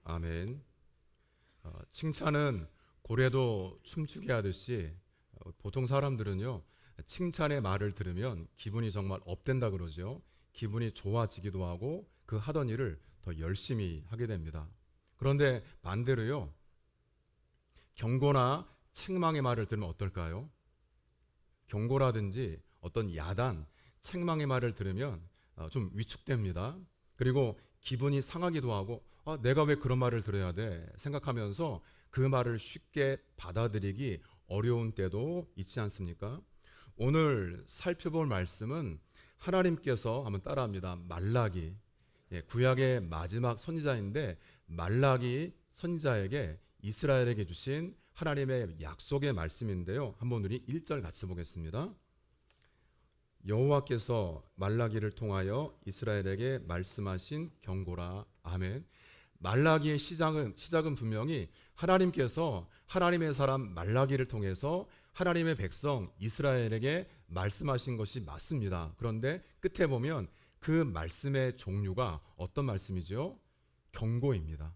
아멘. 칭찬은 고래도 춤추게 하듯이 보통 사람들은요, 칭찬의 말을 들으면 기분이 정말 업된다 그러죠. 기분이 좋아지기도 하고 그 하던 일을 더 열심히 하게 됩니다. 그런데 반대로요, 경고나 책망의 말을 들으면 어떨까요? 경고라든지 어떤 야단, 책망의 말을 들으면 좀 위축됩니다. 그리고 기분이 상하기도 하고 내가 왜 그런 말을 들어야 돼? 생각하면서 그 말을 쉽게 받아들이기 어려운 때도 있지 않습니까? 오늘 살펴볼 말씀은 하나님께서 한번 따라합니다. 말라기, 구약의 마지막 선지자인데 말라기 선지자에게 이스라엘에게 주신 하나님의 약속의 말씀인데요. 한번 우리 1절 같이 보겠습니다. 여호와께서 말라기를 통하여 이스라엘에게 말씀하신 경고라. 아멘. 말라기의 시작은 분명히 하나님께서 하나님의 사람 말라기를 통해서 하나님의 백성 이스라엘에게 말씀하신 것이 맞습니다. 그런데 끝에 보면 그 말씀의 종류가 어떤 말씀이죠? 경고입니다.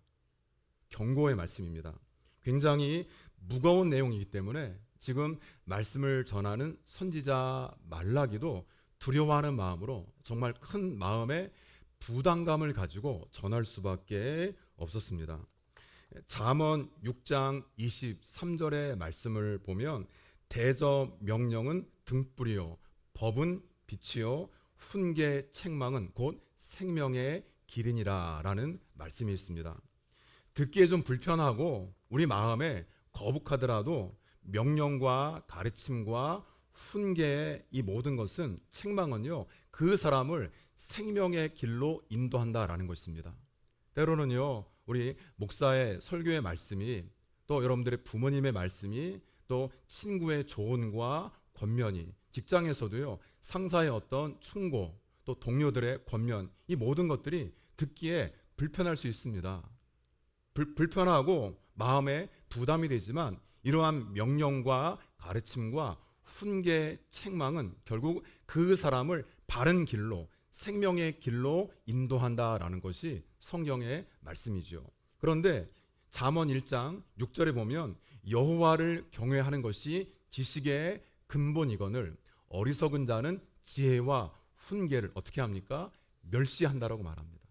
경고의 말씀입니다. 굉장히 무거운 내용이기 때문에 지금 말씀을 전하는 선지자 말라기도 두려워하는 마음으로 정말 큰 마음의 부담감을 가지고 전할 수밖에 없었습니다. 잠언 6장 23절의 말씀을 보면 대저 명령은 등불이요 법은 빛이요 훈계 책망은 곧 생명의 길이니라 라는 말씀이 있습니다. 듣기에 좀 불편하고 우리 마음에 거북하더라도 명령과 가르침과 훈계의 이 모든 것은 책망은요 그 사람을 생명의 길로 인도한다라는 것입니다. 때로는요 우리 목사의 설교의 말씀이 또 여러분들의 부모님의 말씀이 또 친구의 조언과 권면이 직장에서도요 상사의 어떤 충고 또 동료들의 권면 이 모든 것들이 듣기에 불편할 수 있습니다. 불편하고 마음에 부담이 되지만 이러한 명령과 가르침과 훈계 책망은 결국 그 사람을 바른 길로 생명의 길로 인도한다라는 것이 성경의 말씀이죠. 그런데 잠언 1장 6절에 보면 여호와를 경외하는 것이 지식의 근본이거늘 어리석은 자는 지혜와 훈계를 어떻게 합니까? 멸시한다라고 말합니다.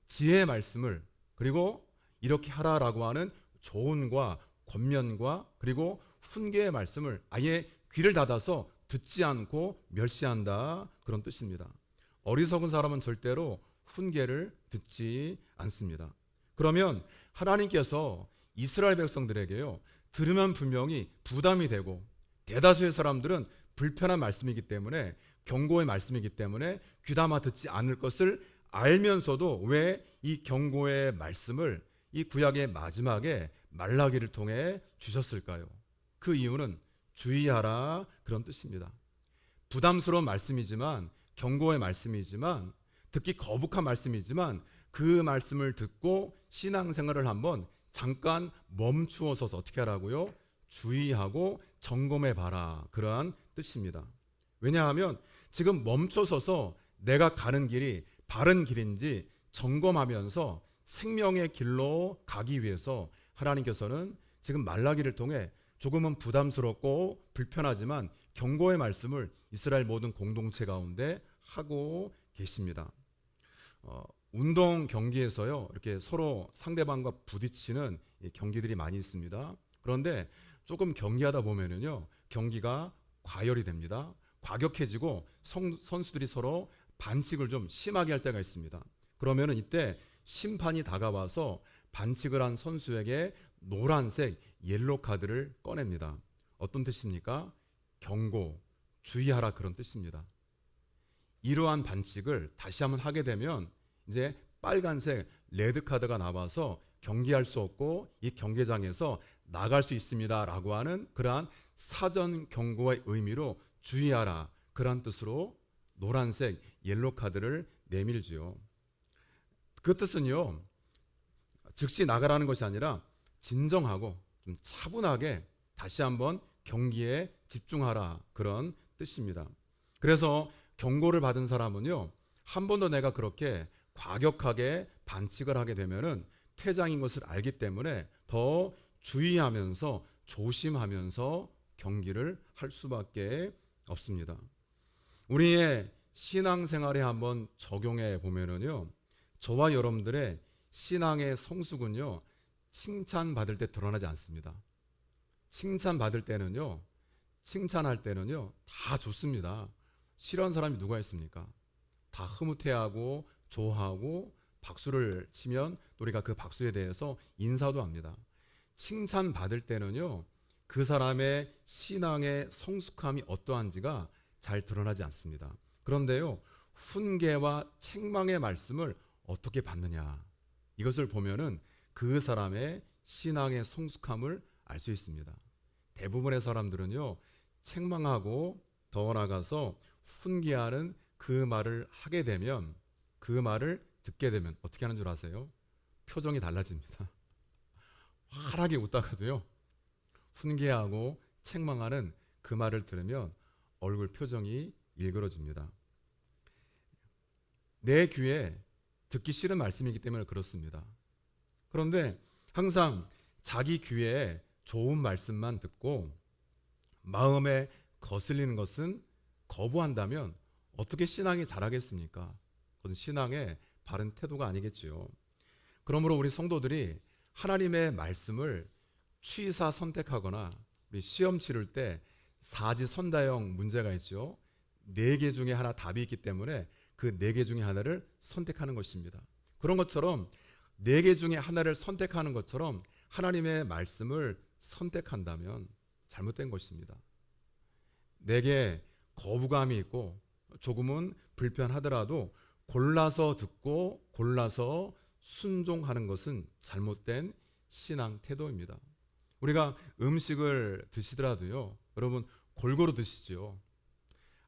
지혜의 말씀을 그리고 이렇게 하라라고 하는 조언과 권면과 그리고 훈계의 말씀을 아예 귀를 닫아서 듣지 않고 멸시한다 그런 뜻입니다. 어리석은 사람은 절대로 훈계를 듣지 않습니다. 그러면 하나님께서 이스라엘 백성들에게요 들으면 분명히 부담이 되고 대다수의 사람들은 불편한 말씀이기 때문에 경고의 말씀이기 때문에 귀담아 듣지 않을 것을 알면서도 왜 이 경고의 말씀을 이 구약의 마지막에 말라기를 통해 주셨을까요? 그 이유는 주의하라 그런 뜻입니다. 부담스러운 말씀이지만 경고의 말씀이지만 듣기 거북한 말씀이지만 그 말씀을 듣고 신앙생활을 한번 잠깐 멈추어서서 어떻게 하라고요? 주의하고 점검해 봐라 그러한 뜻입니다. 왜냐하면 지금 멈춰서서 내가 가는 길이 바른 길인지 점검하면서 생명의 길로 가기 위해서 하나님께서는 지금 말라기를 통해 조금은 부담스럽고 불편하지만 경고의 말씀을 이스라엘 모든 공동체 가운데 하고 계십니다. 운동 경기에서요 이렇게 서로 상대방과 부딪히는 경기들이 많이 있습니다. 그런데 조금 경기하다 보면은요 경기가 과열이 됩니다. 과격해지고 선수들이 서로 반칙을 좀 심하게 할 때가 있습니다. 그러면은 이때 심판이 다가와서 반칙을 한 선수에게 노란색 옐로 카드를 꺼냅니다. 어떤 뜻입니까? 경고, 주의하라 그런 뜻입니다. 이러한 반칙을 다시 한번 하게 되면 이제 빨간색 레드 카드가 나와서 경기할 수 없고 이 경기장에서 나갈 수 있습니다 라고 하는 그러한 사전 경고의 의미로 주의하라 그런 뜻으로 노란색 옐로 카드를 내밀지요. 그 뜻은요 즉시 나가라는 것이 아니라 진정하고 좀 차분하게 다시 한번 경기에 집중하라 그런 뜻입니다. 그래서 경고를 받은 사람은요 한 번 더 내가 그렇게 과격하게 반칙을 하게 되면은 퇴장인 것을 알기 때문에 더 주의하면서 조심하면서 경기를 할 수밖에 없습니다. 우리의 신앙생활에 한번 적용해 보면은요, 저와 여러분들의 신앙의 성숙은요, 칭찬받을 때 드러나지 않습니다. 칭찬받을 때는요, 칭찬할 때는요, 다 좋습니다. 싫어하는 사람이 누가 있습니까? 다 흐뭇해하고 좋아하고 박수를 치면 우리가 그 박수에 대해서 인사도 합니다. 칭찬받을 때는요, 그 사람의 신앙의 성숙함이 어떠한지가 잘 드러나지 않습니다. 그런데요, 훈계와 책망의 말씀을 어떻게 받느냐, 이것을 보면은 그 사람의 신앙의 성숙함을 알 수 있습니다. 대부분의 사람들은요, 책망하고 더 나아가서 훈계하는 그 말을 하게 되면, 그 말을 듣게 되면 어떻게 하는 줄 아세요? 표정이 달라집니다. 환하게 웃다가도요, 훈계하고 책망하는 그 말을 들으면 얼굴 표정이 일그러집니다. 내 귀에 듣기 싫은 말씀이기 때문에 그렇습니다. 그런데 항상 자기 귀에 좋은 말씀만 듣고 마음에 거슬리는 것은 거부한다면 어떻게 신앙이 자라겠습니까? 그것은 신앙의 바른 태도가 아니겠지요. 그러므로 우리 성도들이 하나님의 말씀을 취사 선택하거나 우리 시험 치를 때 사지선다형 문제가 있죠. 4개 중에 하나 답이 있기 때문에 그 4개 중에 하나를 선택하는 것입니다. 그런 것처럼 4개 중에 하나를 선택하는 것처럼 하나님의 말씀을 선택한다면 잘못된 것입니다. 내게 거부감이 있고 조금은 불편하더라도 골라서 듣고 골라서 순종하는 것은 잘못된 신앙 태도입니다. 우리가 음식을 드시더라도요, 여러분 골고루 드시죠.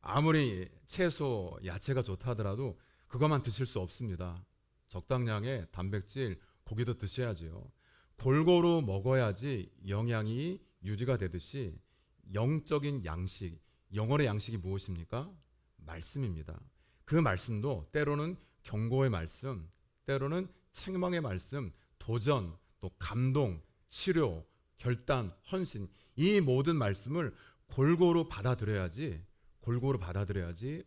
아무리 채소, 야채가 좋다 하더라도 그것만 드실 수 없습니다. 적당량의 단백질, 고기도 드셔야지요. 골고루 먹어야지 영양이 유지가 되듯이 영적인 양식, 영혼의 양식이 무엇입니까? 말씀입니다. 그 말씀도 때로는 경고의 말씀, 때로는 책망의 말씀, 도전, 또 감동, 치료, 결단, 헌신, 이 모든 말씀을 골고루 받아들여야지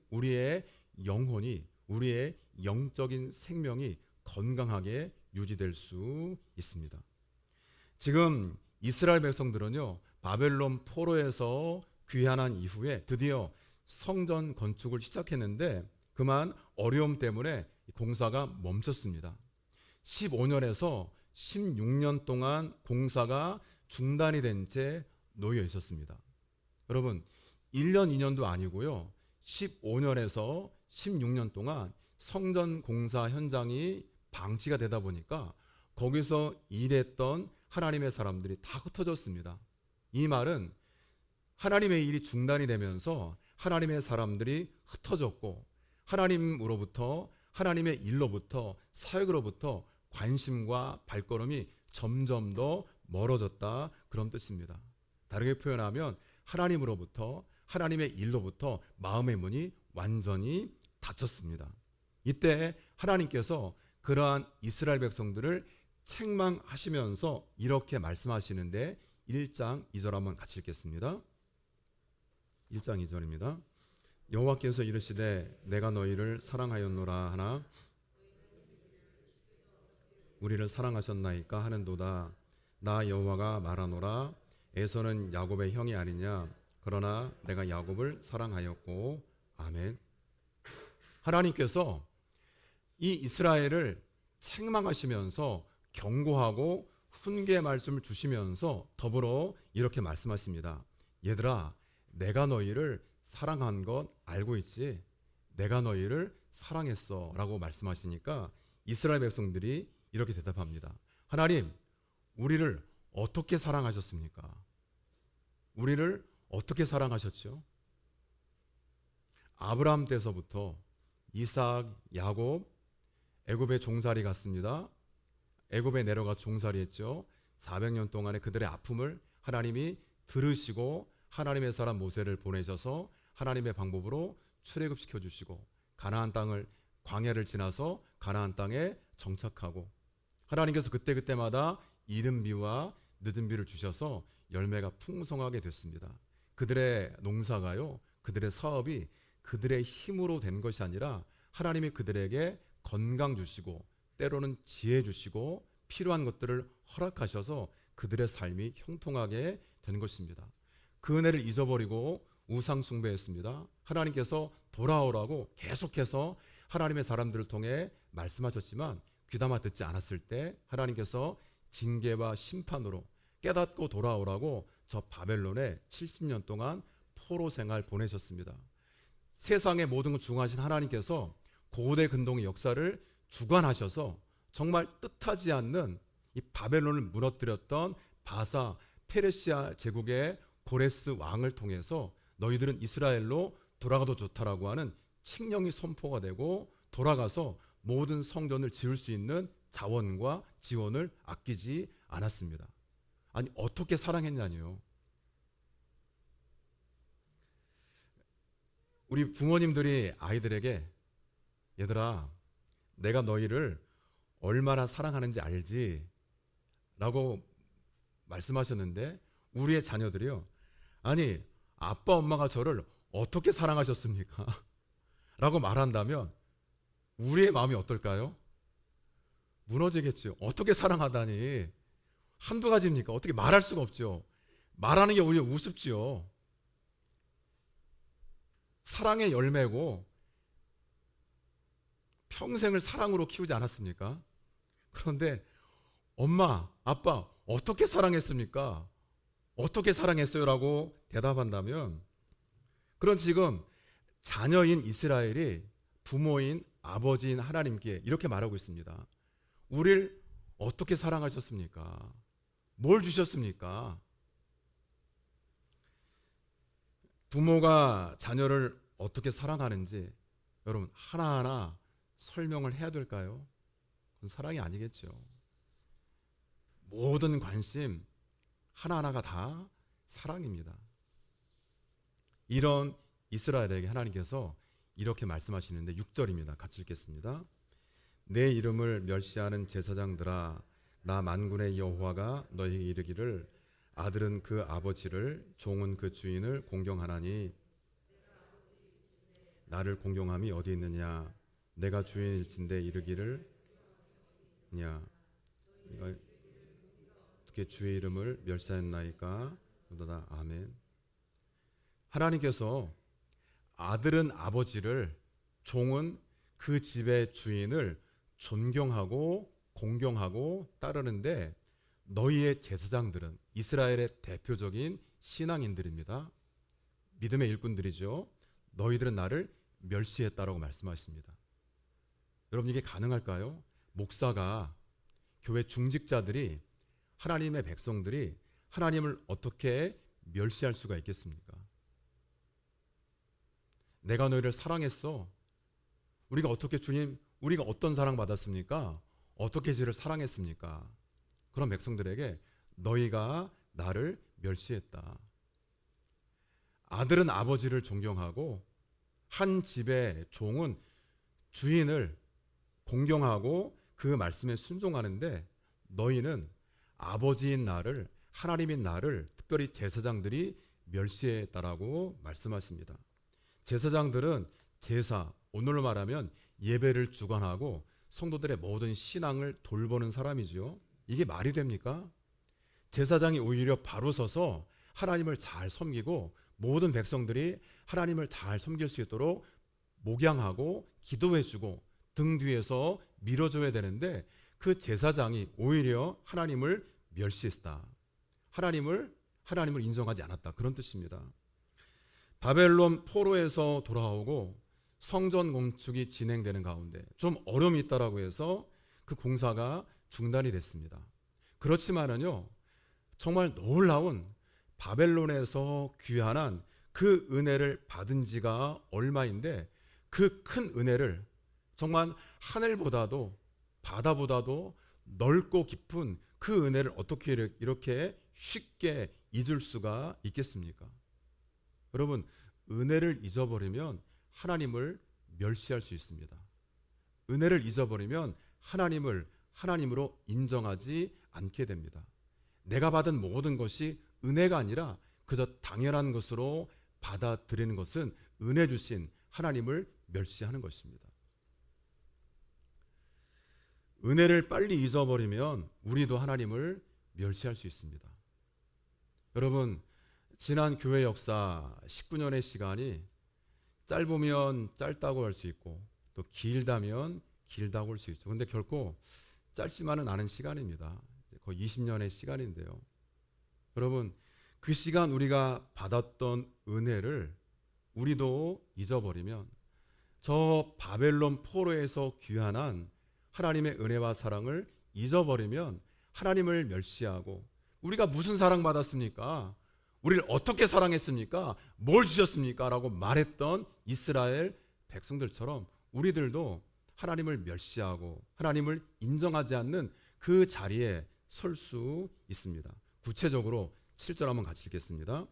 우리의 영혼이, 우리의 영적인 생명이 건강하게 유지될 수 있습니다. 지금 이스라엘 백성들은요, 바벨론 포로에서 귀환한 이후에 드디어 성전 건축을 시작했는데 그만 어려움 때문에 공사가 멈췄습니다. 15년에서 16년 동안 공사가 중단이 된 채 놓여 있었습니다. 여러분, 1년, 2년도 아니고요, 15년에서 16년 동안 성전 공사 현장이 방치가 되다 보니까 거기서 일했던 하나님의 사람들이 다 흩어졌습니다. 이 말은 하나님의 일이 중단이 되면서 하나님의 사람들이 흩어졌고 하나님으로부터, 하나님의 일로부터, 사역으로부터 관심과 발걸음이 점점 더 멀어졌다, 그런 뜻입니다. 다르게 표현하면 하나님으로부터, 하나님의 일로부터 마음의 문이 완전히 닫혔습니다. 이때 하나님께서 그러한 이스라엘 백성들을 책망하시면서 이렇게 말씀하시는데 1장 2절 한번 같이 읽겠습니다. 1장 2절입니다. 여호와께서 이르시되 내가 너희를 사랑하였노라 하나 우리를 사랑하셨나이까 하는도다. 나 여호와가 말하노라 에서는 야곱의 형이 아니냐 그러나 내가 야곱을 사랑하였고. 아멘. 하나님께서 이 이스라엘을 책망하시면서 경고하고 훈계 말씀을 주시면서 더불어 이렇게 말씀하십니다. 얘들아, 내가 너희를 사랑한 것 알고 있지? 내가 너희를 사랑했어 라고 말씀하시니까 이스라엘 백성들이 이렇게 대답합니다. 하나님, 우리를 어떻게 사랑하셨습니까? 우리를 어떻게 사랑하셨죠? 아브라함 때서부터 이삭, 야곱, 애굽에 종살이 갔습니다. 애굽에 내려가 종살이 했죠. 400년 동안의 그들의 아픔을 하나님이 들으시고 하나님의 사람 모세를 보내셔서 하나님의 방법으로 출애굽시켜 주시고 가나안 땅을, 광야를 지나서 가나안 땅에 정착하고 하나님께서 그때그때마다 이른 비와 늦은 비를 주셔서 열매가 풍성하게 됐습니다. 그들의 농사가요, 그들의 사업이 그들의 힘으로 된 것이 아니라 하나님이 그들에게 건강 주시고 때로는 지혜 주시고 필요한 것들을 허락하셔서 그들의 삶이 형통하게 된 것입니다. 그 은혜를 잊어버리고 우상 숭배했습니다. 하나님께서 돌아오라고 계속해서 하나님의 사람들을 통해 말씀하셨지만 귀담아 듣지 않았을 때 하나님께서 징계와 심판으로 깨닫고 돌아오라고 저 바벨론에 70년 동안 포로 생활 보내셨습니다. 세상의 모든 걸 주관하신 하나님께서 고대 근동의 역사를 주관하셔서 정말 뜻하지 않는 이 바벨론을 무너뜨렸던 바사 페르시아 제국의 고레스 왕을 통해서 너희들은 이스라엘로 돌아가도 좋다라고 하는 칙령이 선포가 되고 돌아가서 모든 성전을 지을 수 있는 자원과 지원을 아끼지 않았습니다. 아니 어떻게 사랑했냐니요. 우리 부모님들이 아이들에게 얘들아 내가 너희를 얼마나 사랑하는지 알지? 라고 말씀하셨는데 우리의 자녀들이요. 아니 아빠 엄마가 저를 어떻게 사랑하셨습니까? 라고 말한다면 우리의 마음이 어떨까요? 무너지겠죠. 어떻게 사랑하다니. 한두 가지입니까? 어떻게 말할 수가 없죠. 말하는 게 오히려 우습지요. 사랑의 열매고 평생을 사랑으로 키우지 않았습니까? 그런데 엄마, 아빠 어떻게 사랑했습니까? 어떻게 사랑했어요? 라고 대답한다면 그런 지금 자녀인 이스라엘이 부모인 아버지인 하나님께 이렇게 말하고 있습니다. 우리를 어떻게 사랑하셨습니까? 뭘 주셨습니까? 부모가 자녀를 어떻게 사랑하는지 여러분 하나하나 설명을 해야 될까요? 그건 사랑이 아니겠죠. 모든 관심 하나하나가 다 사랑입니다. 이런 이스라엘에게 하나님께서 이렇게 말씀하시는데 6절입니다. 같이 읽겠습니다. 내 이름을 멸시하는 제사장들아 나 만군의 여호와가 너희에게 이르기를 아들은 그 아버지를 종은 그 주인을 공경하나니 나를 공경함이 어디 있느냐 내가 주인일진데 이르기를 냐 어떻게 주의 이름을 멸시하였나이까. 아멘. 하나님께서 아들은 아버지를 종은 그 집의 주인을 존경하고 공경하고 따르는데 너희의 제사장들은 이스라엘의 대표적인 신앙인들입니다. 믿음의 일꾼들이죠. 너희들은 나를 멸시했다라고 말씀하십니다. 여러분 이게 가능할까요? 목사가 교회 중직자들이 하나님의 백성들이 하나님을 어떻게 멸시할 수가 있겠습니까? 내가 너희를 사랑했어. 우리가 어떻게 주님 우리가 어떤 사랑 받았습니까? 어떻게 저를 사랑했습니까? 그런 백성들에게 너희가 나를 멸시했다. 아들은 아버지를 존경하고 한 집의 종은 주인을 공경하고 그 말씀에 순종하는데 너희는 아버지인 나를 하나님인 나를 특별히 제사장들이 멸시했다라고 말씀하십니다. 제사장들은 제사, 오늘로 말하면 예배를 주관하고 성도들의 모든 신앙을 돌보는 사람이지요. 이게 말이 됩니까? 제사장이 오히려 바로 서서 하나님을 잘 섬기고 모든 백성들이 하나님을 잘 섬길 수 있도록 목양하고 기도해주고 등 뒤에서 밀어줘야 되는데 그 제사장이 오히려 하나님을 멸시했다. 하나님을 인정하지 않았다. 그런 뜻입니다. 바벨론 포로에서 돌아오고 성전 건축이 진행되는 가운데 좀 어려움이 있다라고 해서 그 공사가 중단이 됐습니다. 그렇지만은요, 정말 놀라운 바벨론에서 귀환한 그 은혜를 받은 지가 얼마인데 그 큰 은혜를 정말 하늘보다도 바다보다도 넓고 깊은 그 은혜를 어떻게 이렇게 쉽게 잊을 수가 있겠습니까? 여러분, 은혜를 잊어버리면 하나님을 멸시할 수 있습니다. 은혜를 잊어버리면 하나님을 하나님으로 인정하지 않게 됩니다. 내가 받은 모든 것이 은혜가 아니라 그저 당연한 것으로 받아들이는 것은 은혜 주신 하나님을 멸시하는 것입니다. 은혜를 빨리 잊어버리면 우리도 하나님을 멸시할 수 있습니다. 여러분, 지난 교회 역사 19년의 시간이 짧으면 짧다고 할 수 있고 또 길다면 길다고 할 수 있죠. 그런데 결코 짧지만은 않은 시간입니다. 거의 20년의 시간인데요. 여러분, 그 시간 우리가 받았던 은혜를 우리도 잊어버리면 저 바벨론 포로에서 귀환한 하나님의 은혜와 사랑을 잊어버리면 하나님을 멸시하고 우리가 무슨 사랑 받았습니까? 우리를 어떻게 사랑했습니까? 뭘 주셨습니까? 라고 말했던 이스라엘 백성들처럼 우리들도 하나님을 멸시하고 하나님을 인정하지 않는 그 자리에 설 수 있습니다. 구체적으로 7절 한번 같이 읽겠습니다.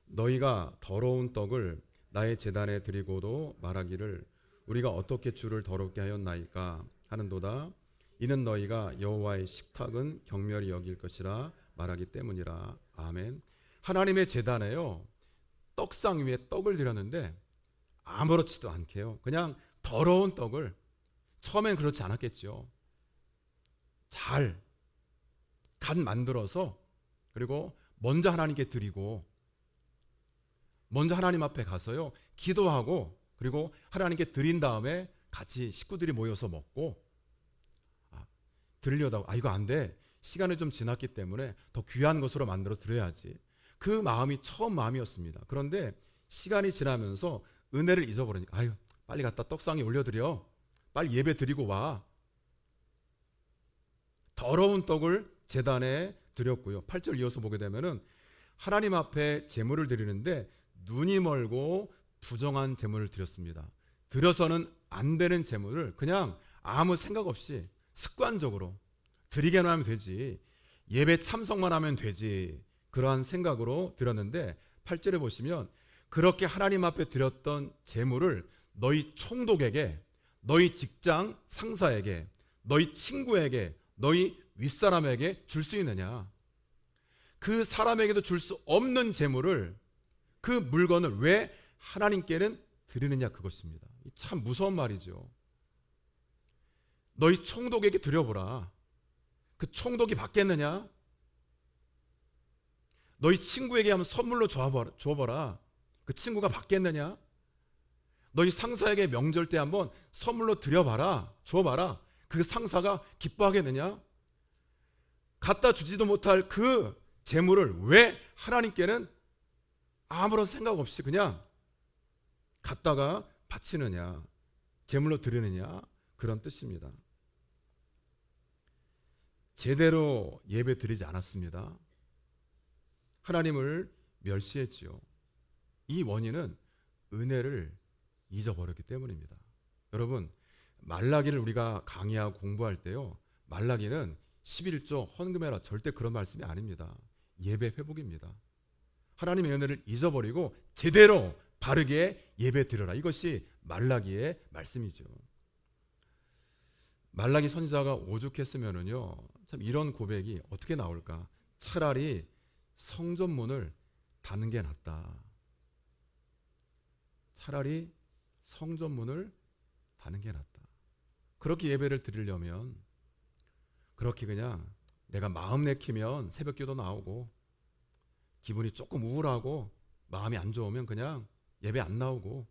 너희가 더러운 떡을 나의 제단에 드리고도 말하기를 우리가 어떻게 주를 더럽게 하였나이까 하는도다. 이는 너희가 여호와의 식탁은 경멸히 여길 것이라 말하기 때문이라. 아멘. 하나님의 제단에요, 떡상 위에 떡을 드렸는데 아무렇지도 않게요, 그냥 더러운 떡을, 처음엔 그렇지 않았겠죠, 잘 간 만들어서 그리고 먼저 하나님께 드리고 먼저 하나님 앞에 가서요 기도하고 그리고 하나님께 드린 다음에 같이 식구들이 모여서 먹고, 드리려다가 이거 안 돼, 시간이 좀 지났기 때문에 더 귀한 것으로 만들어 드려야지, 그 마음이 처음 마음이었습니다. 그런데 시간이 지나면서 은혜를 잊어버리니까 빨리 갖다 떡상에 올려드려, 빨리 예배 드리고 와. 더러운 떡을 제단에 드렸고요. 8절 이어서 보게 되면은 하나님 앞에 제물을 드리는데 눈이 멀고 부정한 제물을 드렸습니다. 드려서는 안 되는 제물을 그냥 아무 생각 없이 습관적으로 드리게만 하면 되지, 예배 참석만 하면 되지, 그러한 생각으로 드렸는데 8절에 보시면 그렇게 하나님 앞에 드렸던 제물을 너희 총독에게, 너희 직장 상사에게, 너희 친구에게, 너희 윗사람에게 줄 수 있느냐? 그 사람에게도 줄 수 없는 제물을, 그 물건을 왜 하나님께는 드리느냐, 그것입니다. 참 무서운 말이죠. 너희 총독에게 드려보라. 그 총독이 받겠느냐? 너희 친구에게 한번 선물로 줘봐라. 그 친구가 받겠느냐? 너희 상사에게 명절 때 한번 선물로 드려봐라, 줘봐라. 그 상사가 기뻐하겠느냐? 갖다 주지도 못할 그 재물을 왜 하나님께는 아무런 생각 없이 그냥 갖다가 바치느냐, 재물로 드리느냐, 그런 뜻입니다. 제대로 예배 드리지 않았습니다. 하나님을 멸시했지요. 이 원인은 은혜를 잊어버렸기 때문입니다. 여러분, 말라기를 우리가 강의하고 공부할 때요, 말라기는 11조 헌금해라, 절대 그런 말씀이 아닙니다. 예배 회복입니다. 하나님의 은혜를 잊어버리고 제대로 바르게 예배 드려라, 이것이 말라기의 말씀이죠. 말라기 선지자가 오죽했으면은요, 참 이런 고백이 어떻게 나올까? 차라리 성전문을 닫는 게 낫다. 차라리 성전문을 닫는 게 낫다. 그렇게 예배를 드리려면, 그렇게 그냥 내가 마음 내키면 새벽기도 나오고, 기분이 조금 우울하고 마음이 안 좋으면 그냥 예배 안 나오고,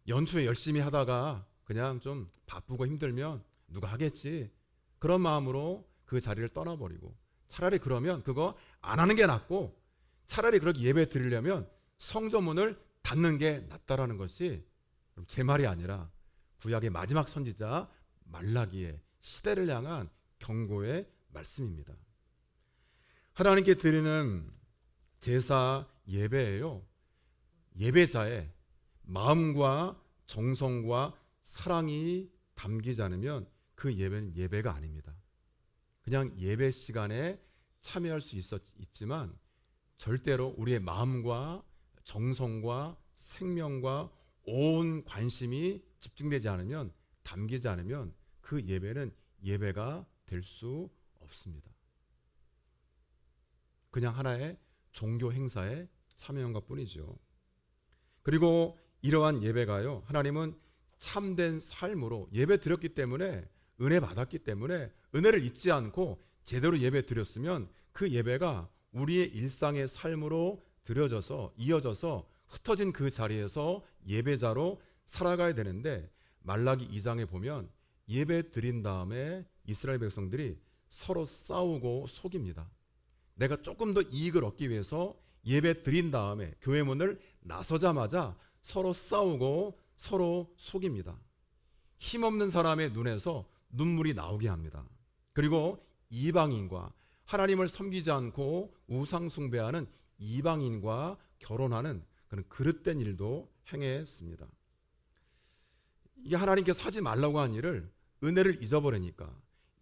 연초에 열심히 하다가 그냥 좀 바쁘고 힘들면 누가 하겠지, 그런 마음으로 그 자리를 떠나버리고, 차라리 그러면 그거 안 하는 게 낫고, 차라리 그렇게 예배 드리려면 성전문을 닫는 게 낫다라는 것이 제 말이 아니라 구약의 마지막 선지자 말라기의 시대를 향한 경고의 말씀입니다. 하나님께 드리는 제사 예배예요, 예배자의 마음과 정성과 사랑이 담기지 않으면 그 예배는 예배가 아닙니다. 그냥 예배 시간에 참여할 수 있지만 절대로 우리의 마음과 정성과 생명과 온 관심이 집중되지 않으면, 담기지 않으면 그 예배는 예배가 될 수 없습니다. 그냥 하나의 종교 행사에 참여한 것뿐이죠. 그리고 이러한 예배가요, 하나님은 참된 삶으로 예배 드렸기 때문에, 은혜 받았기 때문에 은혜를 잊지 않고 제대로 예배 드렸으면 그 예배가 우리의 일상의 삶으로 드려져서 이어져서 흩어진 그 자리에서 예배자로 살아가야 되는데, 말라기 2장에 보면 예배 드린 다음에 이스라엘 백성들이 서로 싸우고 속입니다. 내가 조금 더 이익을 얻기 위해서 예배 드린 다음에 교회 문을 나서자마자 서로 싸우고 서로 속입니다. 힘없는 사람의 눈에서 눈물이 나오게 합니다. 그리고 이방인과 하나님을 섬기지 않고 우상 숭배하는 이방인과 결혼하는 그런 그릇된 일도 행했습니다. 이게 하나님께서 하지 말라고 한 일을 은혜를 잊어버리니까,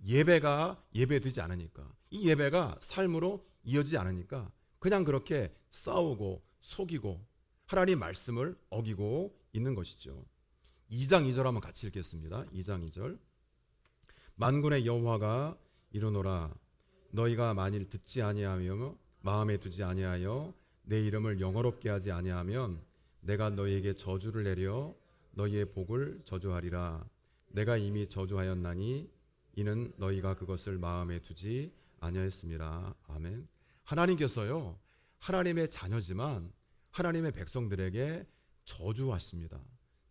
예배가 예배되지 않으니까, 이 예배가 삶으로 이어지지 않으니까 그냥 그렇게 싸우고 속이고 하나님 말씀을 어기고 있는 것이죠. 2장 2절 한번 같이 읽겠습니다. 2장 2절. 만군의 여호와가 이르노라, 너희가 만일 듣지 아니하며 마음에 두지 아니하여 내 이름을 영어롭게 하지 아니하면 내가 너희에게 저주를 내려 너희의 복을 저주하리라. 내가 이미 저주하였나니 이는 너희가 그것을 마음에 두지 아니하였음이라. 아멘. 하나님께서요, 하나님의 자녀지만 하나님의 백성들에게 저주하십니다.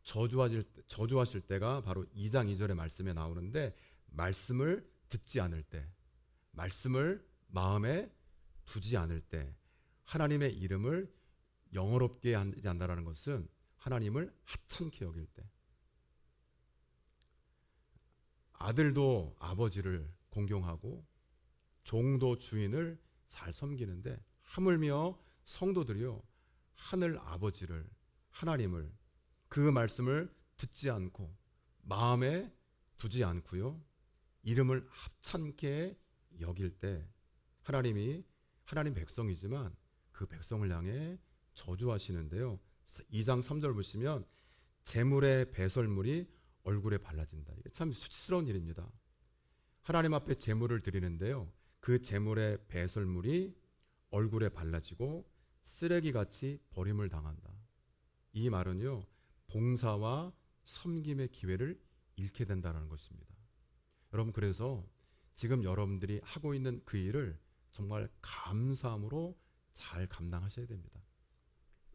저주하실 때가 바로 2장 2절의 말씀에 나오는데, 말씀을 듣지 않을 때, 말씀을 마음에 두지 않을 때, 하나님의 이름을 영어롭게 하지 않는다는 것은 하나님을 하찮게 여길 때, 아들도 아버지를 공경하고 종도 주인을 잘 섬기는데, 하물며 성도들이요, 하늘 아버지를, 하나님을, 그 말씀을 듣지 않고 마음에 두지 않고요, 이름을 합찮게 여길 때 하나님이, 하나님 백성이지만 그 백성을 향해 저주하시는데요. 2장 3절 보시면 재물의 배설물이 얼굴에 발라진다. 이게 참 수치스러운 일입니다. 하나님 앞에 재물을 드리는데요, 그 재물의 배설물이 얼굴에 발라지고 쓰레기같이 버림을 당한다. 이 말은요, 봉사와 섬김의 기회를 잃게 된다는 것입니다. 여러분, 그래서 지금 여러분들이 하고 있는 그 일을 정말 감사함으로 잘 감당하셔야 됩니다.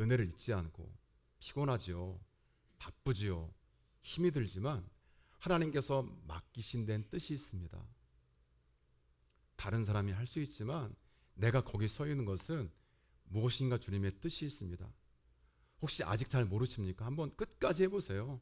은혜를 잊지 않고. 피곤하지요, 바쁘지요, 힘이 들지만 하나님께서 맡기신 데는 뜻이 있습니다. 다른 사람이 할 수 있지만 내가 거기 서 있는 것은 무엇인가 주님의 뜻이 있습니다. 혹시 아직 잘 모르십니까? 한번 끝까지 해보세요.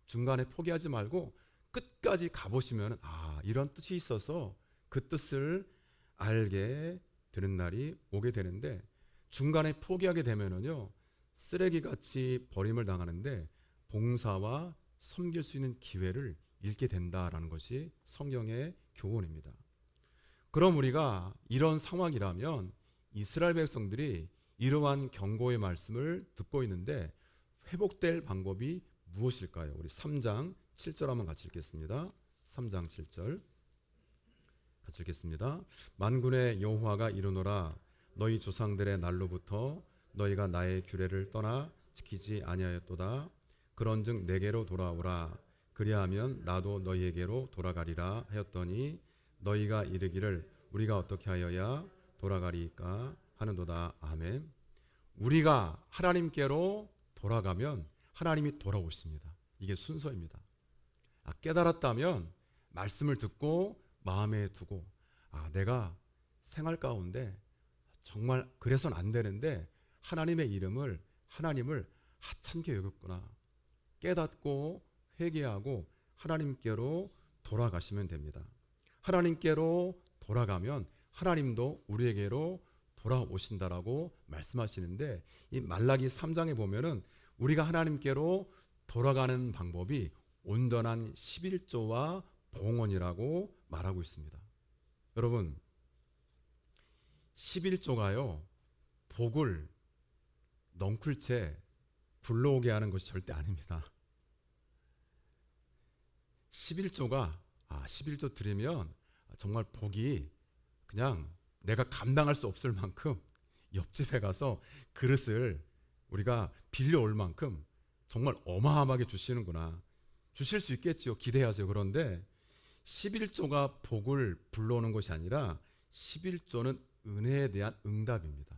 중간에 포기하지 말고 끝까지 가보시면, 이런 뜻이 있어서 그 뜻을 알게 되는 날이 오게 되는데, 중간에 포기하게 되면은요, 쓰레기같이 버림을 당하는데 봉사와 섬길 수 있는 기회를 잃게 된다라는 것이 성경의 교훈입니다. 그럼 우리가 이런 상황이라면 이스라엘 백성들이 이러한 경고의 말씀을 듣고 있는데 회복될 방법이 무엇일까요? 우리 3장 7절 한번 같이 읽겠습니다. 3장 7절 같이 읽겠습니다. 만군의 여호와가 이르노라, 너희 조상들의 날로부터 너희가 나의 규례를 떠나 지키지 아니하였도다. 그런즉 내게로 돌아오라. 그리하면 나도 너희에게로 돌아가리라 하였더니 너희가 이르기를 우리가 어떻게 하여야 돌아가리까 하는도다. 아멘. 우리가 하나님께로 돌아가면 하나님이 돌아오십니다. 이게 순서입니다. 깨달았다면 말씀을 듣고 마음에 두고, 내가 생활 가운데 정말 그래서는 안 되는데 하나님의 이름을, 하나님을 하찮게 여겼구나. 깨닫고 회개하고 하나님께로 돌아가시면 됩니다. 하나님께로 돌아가면 하나님도 우리에게로 돌아오신다라고 말씀하시는데, 이 말라기 3장에 보면은 우리가 하나님께로 돌아가는 방법이 온전한 11조와 봉헌이라고 말하고 있습니다. 여러분, 11조가요, 복을 넝쿨채 불러오게 하는 것이 절대 아닙니다. 11조가 11조 드리면 정말 복이 그냥 내가 감당할 수 없을 만큼 옆집에 가서 그릇을 우리가 빌려올 만큼 정말 어마어마하게 주시는구나. 주실 수 있겠죠. 기대하세요. 그런데 11조가 복을 불러오는 것이 아니라 11조는 은혜에 대한 응답입니다.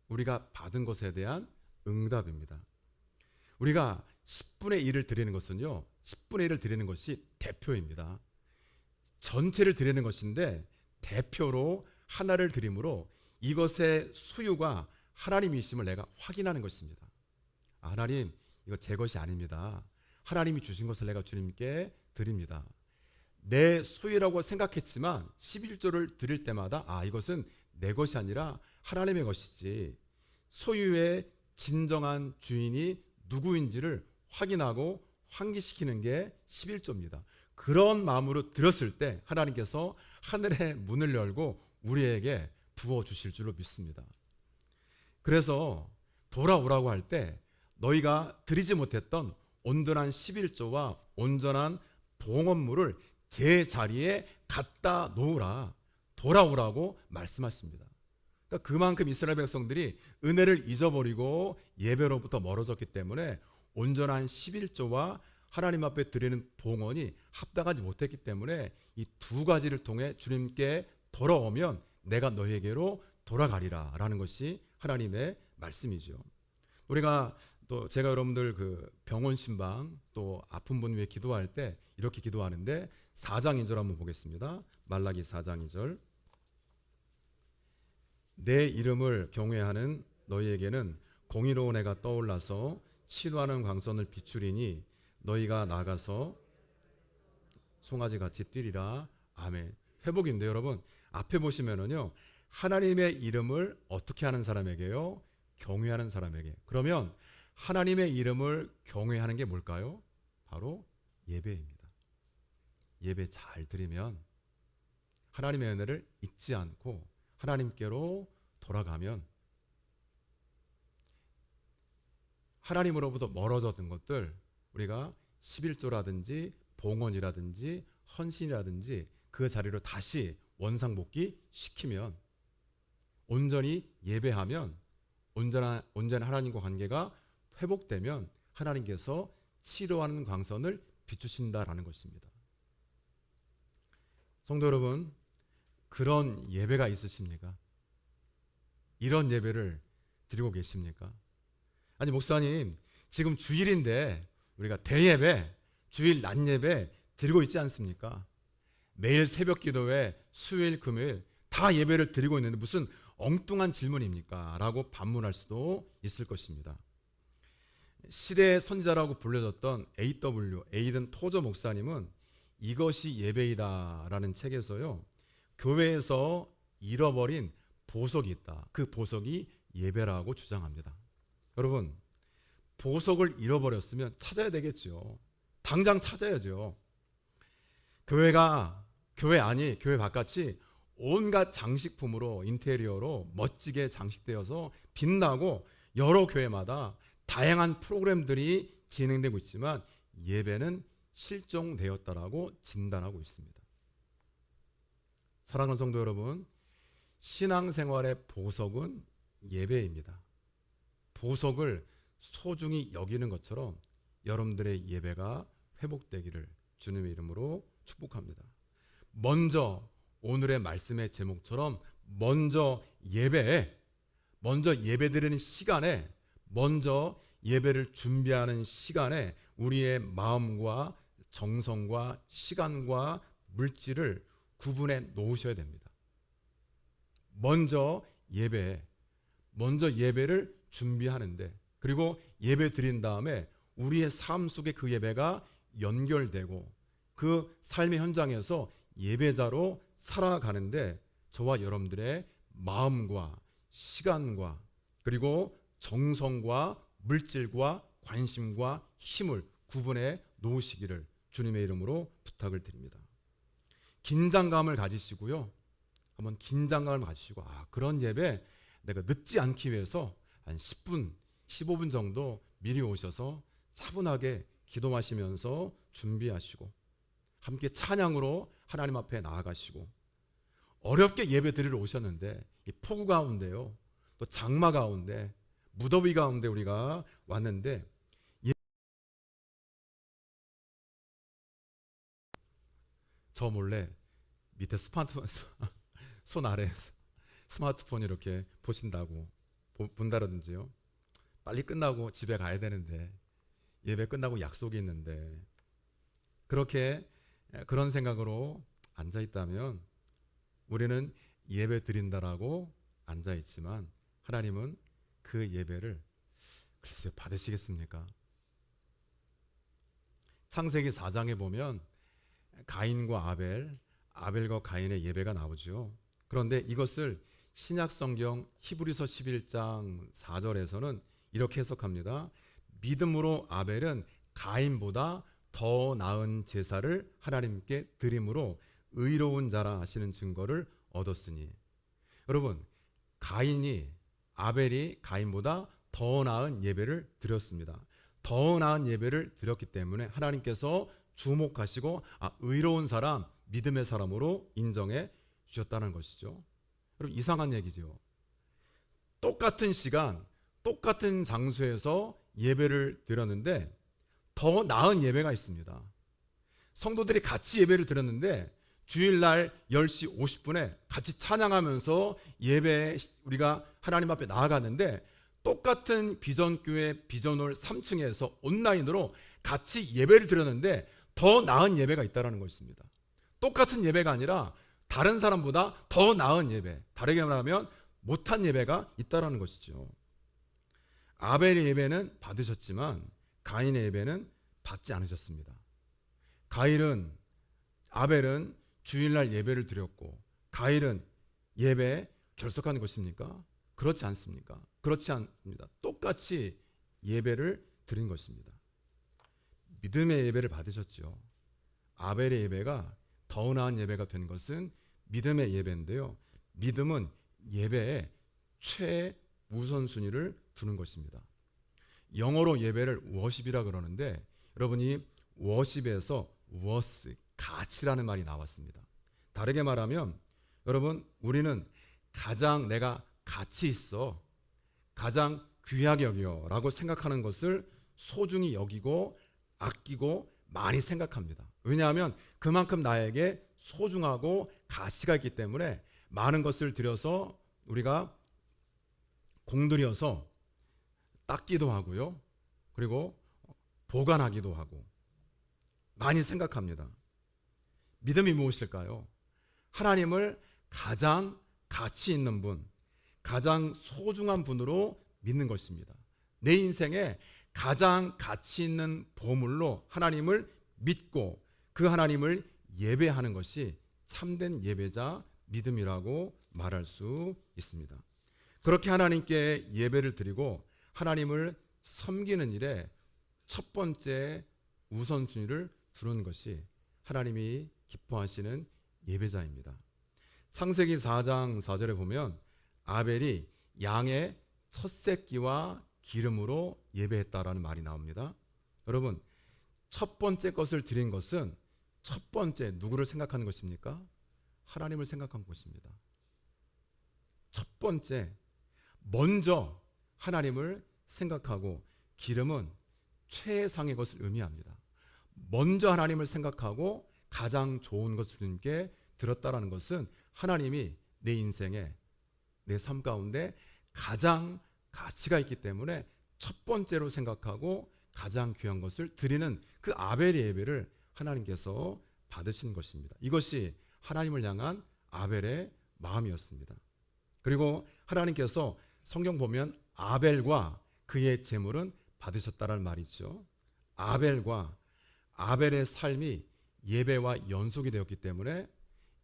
우리가 받은 것에 대한 응답입니다. 우리가 10분의 1을 드리는 것은요, 10분의 1을 드리는 것이 대표입니다. 전체를 드리는 것인데 대표로 하나를 드림으로 이것의 소유가 하나님이심을 내가 확인하는 것입니다. 하나님, 이거 제 것이 아닙니다. 하나님이 주신 것을 내가 주님께 드립니다. 내 소유라고 생각했지만 11조를 드릴 때마다 이것은 내 것이 아니라 하나님의 것이지, 소유의 진정한 주인이 누구인지를 확인하고 환기시키는 게 11조입니다. 그런 마음으로 드렸을 때 하나님께서 하늘의 문을 열고 우리에게 부어주실 줄로 믿습니다. 그래서 돌아오라고 할 때 너희가 드리지 못했던 온전한 11조와 온전한 봉헌물을 제 자리에 갖다 놓으라, 돌아오라고 말씀하십니다. 그러니까 그만큼 이스라엘 백성들이 은혜를 잊어버리고 예배로부터 멀어졌기 때문에 온전한 11조와 하나님 앞에 드리는 봉헌이 합당하지 못했기 때문에 이 두 가지를 통해 주님께 돌아오면 내가 너희에게로 돌아가리라 라는 것이 하나님의 말씀이죠. 우리가 또 제가 여러분들 그 병원 신방 또 아픈 분 위해 기도할 때 이렇게 기도하는데 4장 2절 한번 보겠습니다. 말라기 4장 2절. 내 이름을 경외하는 너희에게는 공의로운 해가 떠올라서 치료하는 광선을 비추리니 너희가 나가서 송아지같이 뛰리라. 아멘. 회복인데 여러분 앞에 보시면은요, 하나님의 이름을 어떻게 하는 사람에게요? 경외하는 사람에게. 그러면 하나님의 이름을 경외하는 게 뭘까요? 바로 예배입니다. 예배 잘 드리면 하나님의 은혜를 잊지 않고 하나님께로 돌아가면 하나님으로부터 멀어졌던 것들 우리가 11조라든지 봉헌이라든지 헌신이라든지 그 자리로 다시 원상복귀 시키면, 온전히 예배하면, 온전한 하나님과 관계가 회복되면 하나님께서 치료하는 광선을 비추신다라는 것입니다. 성도 여러분, 그런 예배가 있으십니까? 이런 예배를 드리고 계십니까? 아니 목사님, 지금 주일인데 우리가 대예배, 주일 낮 예배 드리고 있지 않습니까? 매일 새벽 기도회, 수요일, 금요일 다 예배를 드리고 있는데 무슨 엉뚱한 질문입니까? 라고 반문할 수도 있을 것입니다. 시대의 선지자라고 불려졌던 A.W. 에이든 토저 목사님은 이것이 예배이다 라는 책에서요, 교회에서 잃어버린 보석이 있다. 그 보석이 예배라고 주장합니다. 여러분, 보석을 잃어버렸으면 찾아야 되겠죠. 당장 찾아야죠. 교회 바깥이 온갖 장식품으로, 인테리어로 멋지게 장식되어서 빛나고 여러 교회마다 다양한 프로그램들이 진행되고 있지만 예배는 실종되었다라고 진단하고 있습니다. 사랑하는 성도 여러분, 신앙생활의 보석은 예배입니다. 보석을 소중히 여기는 것처럼 여러분들의 예배가 회복되기를 주님의 이름으로 축복합니다. 먼저 오늘의 말씀의 제목처럼 먼저 예배드리는 시간에, 먼저 예배를 준비하는 시간에 우리의 마음과 정성과 시간과 물질을 구분해 놓으셔야 됩니다. 먼저 예배를 준비하는데, 그리고 예배 드린 다음에 우리의 삶 속에 그 예배가 연결되고 그 삶의 현장에서 예배자로 살아가는데 저와 여러분들의 마음과 시간과 그리고 정성과 물질과 관심과 힘을 구분해 놓으시기를 주님의 이름으로 부탁을 드립니다. 긴장감을 가지시고요. 한번 긴장감을 가지시고 그런 예배 내가 늦지 않기 위해서 한 10분, 15분 정도 미리 오셔서 차분하게 기도하시면서 준비하시고 함께 찬양으로 하나님 앞에 나아가시고 어렵게 예배 드리러 오셨는데 이 폭우 가운데요, 또 장마 가운데, 무더위 가운데 우리가 왔는데 저 몰래 밑에 스마트폰 손 아래 스마트폰 이렇게 보신다고 본다든지요. 빨리 끝나고 집에 가야 되는데, 예배 끝나고 약속이 있는데, 그렇게 그런 생각으로 앉아 있다면 우리는 예배 드린다라고 앉아 있지만 하나님은 그 예배를 글쎄요 받으시겠습니까? 창세기 4장에 보면 가인과 아벨과 가인의 예배가 나오죠. 그런데 이것을 신약 성경 히브리서 11장 4절에서는 이렇게 해석합니다. 믿음으로 아벨은 가인보다 더 나은 제사를 하나님께 드림으로 의로운 자라 하시는 증거를 얻었으니. 여러분, 아벨이 가인보다 더 나은 예배를 드렸습니다. 더 나은 예배를 드렸기 때문에 하나님께서 주목하시고 의로운 사람, 믿음의 사람으로 인정해 주셨다는 것이죠. 여러분, 이상한 얘기죠. 똑같은 시간, 똑같은 장소에서 예배를 드렸는데 더 나은 예배가 있습니다. 성도들이 같이 예배를 드렸는데 주일날 10시 50분에 같이 찬양하면서 예배에 우리가 하나님 앞에 나아갔는데 똑같은 비전교회 비전홀 3층에서 온라인으로 같이 예배를 드렸는데 더 나은 예배가 있다는 것입니다. 똑같은 예배가 아니라 다른 사람보다 더 나은 예배, 다르게 말하면 못한 예배가 있다는 것이죠. 아벨의 예배는 받으셨지만 가인의 예배는 받지 않으셨습니다. 아벨은 주일날 예배를 드렸고 가인은 예배에 결석한 것입니까? 그렇지 않습니까? 그렇지 않습니다. 똑같이 예배를 드린 것입니다. 믿음의 예배를 받으셨죠. 아벨의 예배가 더 나은 예배가 된 것은 믿음의 예배인데요. 믿음은 예배에 최우선순위를 두는 것입니다. 영어로 예배를 워십이라 그러는데 여러분이 워십에서 워스, 가치라는 말이 나왔습니다. 다르게 말하면 여러분, 우리는 가장 내가 가치 있어, 가장 귀하게 여겨 라고 생각하는 것을 소중히 여기고 아끼고 많이 생각합니다. 왜냐하면 그만큼 나에게 소중하고 가치가 있기 때문에 많은 것을 들여서 우리가 공들여서 닦기도 하고요, 그리고 보관하기도 하고 많이 생각합니다. 믿음이 무엇일까요? 하나님을 가장 가치 있는 분, 가장 소중한 분으로 믿는 것입니다. 내 인생에 가장 가치 있는 보물로 하나님을 믿고 그 하나님을 예배하는 것이 참된 예배자 믿음이라고 말할 수 있습니다. 그렇게 하나님께 예배를 드리고 하나님을 섬기는 일에 첫 번째 우선순위를 두는 것이 하나님이 기뻐하시는 예배자입니다. 창세기 4장 4절에 보면 아벨이 양의 첫 새끼와 기름으로 예배했다라는 말이 나옵니다. 여러분, 첫 번째 것을 드린 것은 첫 번째 누구를 생각하는 것입니까? 하나님을 생각한 것입니다. 첫 번째, 먼저 하나님을 생각하고, 기름은 최상의 것을 의미합니다. 먼저 하나님을 생각하고 가장 좋은 것을 주님께 드렸다라는 것은 하나님이 내 인생에, 내 삶 가운데 가장 가치가 있기 때문에 첫 번째로 생각하고 가장 귀한 것을 드리는 그 아벨의 예배를 하나님께서 받으신 것입니다. 이것이 하나님을 향한 아벨의 마음이었습니다. 그리고 하나님께서 성경 보면 아벨과 그의 제물은 받으셨다는 말이죠. 아벨의 삶이 예배와 연속이 되었기 때문에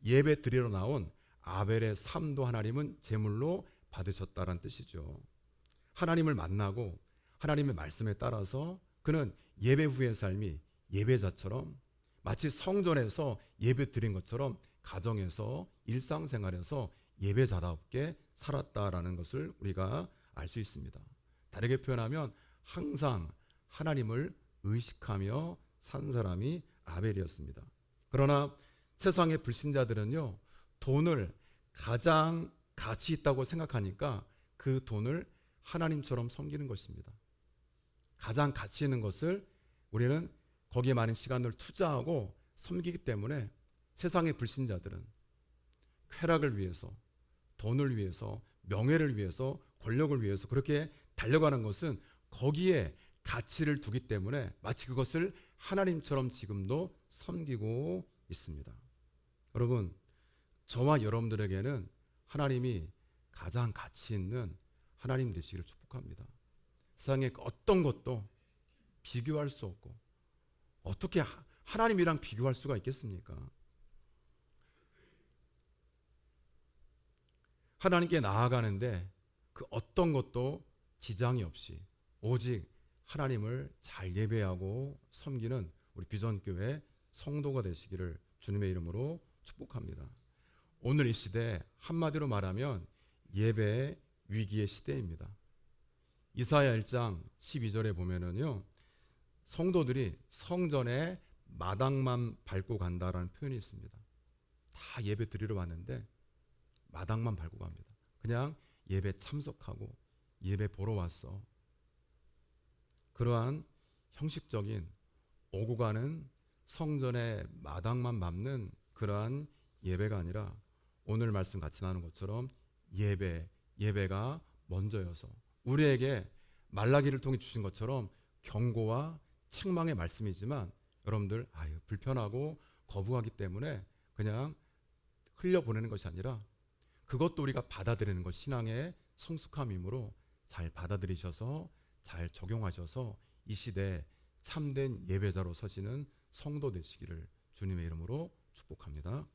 예배 드리러 나온 아벨의 삶도 하나님은 제물로 받으셨다는 뜻이죠. 하나님을 만나고 하나님의 말씀에 따라서 그는 예배 후의 삶이 예배자처럼, 마치 성전에서 예배 드린 것처럼 가정에서 일상생활에서 예배자답게 살았다라는 것을 우리가 알 수 있습니다. 다르게 표현하면 항상 하나님을 의식하며 산 사람이 아벨이었습니다. 그러나 세상의 불신자들은요, 돈을 가장 가치 있다고 생각하니까 그 돈을 하나님처럼 섬기는 것입니다. 가장 가치 있는 것을 우리는 거기에 많은 시간을 투자하고 섬기기 때문에 세상의 불신자들은 쾌락을 위해서, 돈을 위해서, 명예를 위해서, 권력을 위해서 그렇게 달려가는 것은 거기에 가치를 두기 때문에 마치 그것을 하나님처럼 지금도 섬기고 있습니다. 여러분, 저와 여러분들에게는 하나님이 가장 가치 있는 하나님 되시기를 축복합니다. 세상의 어떤 것도 비교할 수 없고 어떻게 하나님이랑 비교할 수가 있겠습니까? 하나님께 나아가는데 그 어떤 것도 지장이 없이 오직 하나님을 잘 예배하고 섬기는 우리 비전교회 성도가 되시기를 주님의 이름으로 축복합니다. 오늘 이 시대 한마디로 말하면 예배의 위기의 시대입니다. 이사야 1장 12절에 보면은요, 성도들이 성전에 마당만 밟고 간다라는 표현이 있습니다. 다 예배 드리러 왔는데 마당만 밟고 갑니다. 그냥 예배 참석하고 예배 보러 왔어. 그러한 형식적인 오고 가는 성전의 마당만 밟는 그러한 예배가 아니라 오늘 말씀 같이 나누는 것처럼 예배가 먼저여서 우리에게 말라기를 통해 주신 것처럼 경고와 책망의 말씀이지만 여러분들 불편하고 거부하기 때문에 그냥 흘려보내는 것이 아니라 그것도 우리가 받아들이는 것, 신앙의 성숙함이므로 잘 받아들이셔서 잘 적용하셔서 이 시대에 참된 예배자로 서시는 성도 되시기를 주님의 이름으로 축복합니다.